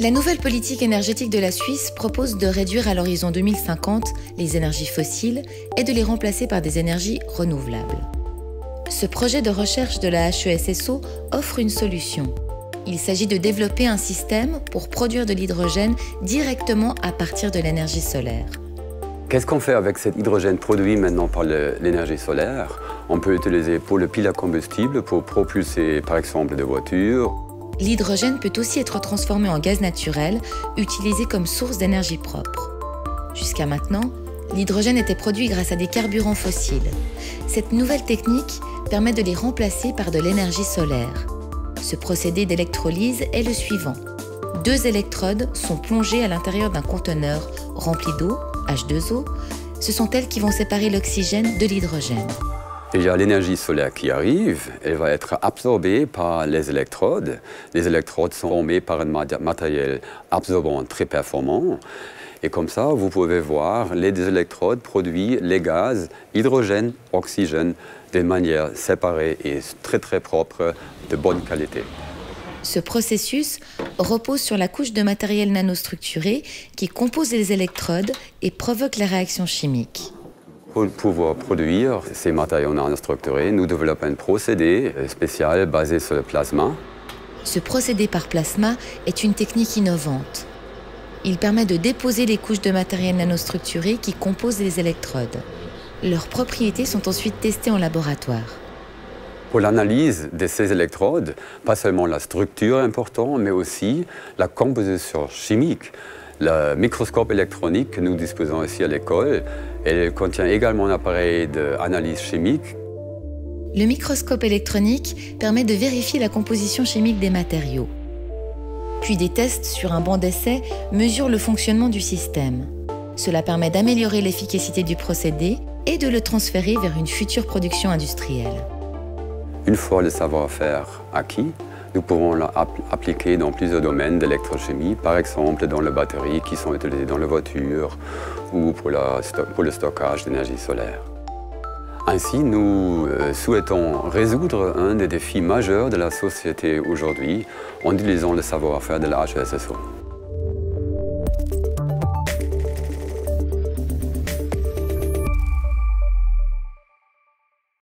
La nouvelle politique énergétique de la Suisse propose de réduire à l'horizon 2050 les énergies fossiles et de les remplacer par des énergies renouvelables. Ce projet de recherche de la HESSO offre une solution. Il s'agit de développer un système pour produire de l'hydrogène directement à partir de l'énergie solaire. Qu'est-ce qu'on fait avec cet hydrogène produit maintenant par l'énergie solaire? On peut l'utiliser pour le pile à combustible, pour propulser par exemple des voitures. L'hydrogène peut aussi être transformé en gaz naturel, utilisé comme source d'énergie propre. Jusqu'à maintenant, l'hydrogène était produit grâce à des carburants fossiles. Cette nouvelle technique permet de les remplacer par de l'énergie solaire. Ce procédé d'électrolyse est le suivant. 2 électrodes sont plongées à l'intérieur d'un conteneur rempli d'eau, H2O. Ce sont elles qui vont séparer l'oxygène de l'hydrogène. Il y a l'énergie solaire qui arrive, elle va être absorbée par les électrodes. Les électrodes sont formées par un matériel absorbant très performant. Et comme ça, vous pouvez voir les deux électrodes produisent les gaz, hydrogène, oxygène, de manière séparée et très propre, de bonne qualité. Ce processus repose sur la couche de matériel nanostructuré qui compose les électrodes et provoque la réaction chimique. Pour pouvoir produire ces matériaux nanostructurés, nous développons un procédé spécial basé sur le plasma. Ce procédé par plasma est une technique innovante. Il permet de déposer les couches de matériel nanostructuré qui composent les électrodes. Leurs propriétés sont ensuite testées en laboratoire. Pour l'analyse de ces électrodes, pas seulement la structure est importante, mais aussi la composition chimique. Le microscope électronique que nous disposons ici à l'école, elle contient également un appareil d'analyse chimique. Le microscope électronique permet de vérifier la composition chimique des matériaux. Puis des tests sur un banc d'essai mesurent le fonctionnement du système. Cela permet d'améliorer l'efficacité du procédé et de le transférer vers une future production industrielle. Une fois le savoir-faire acquis, nous pouvons l'appliquer dans plusieurs domaines d'électrochimie, par exemple dans les batteries qui sont utilisées dans les voitures ou pour le stockage d'énergie solaire. Ainsi, nous souhaitons résoudre un des défis majeurs de la société aujourd'hui en utilisant le savoir-faire de la HESSO.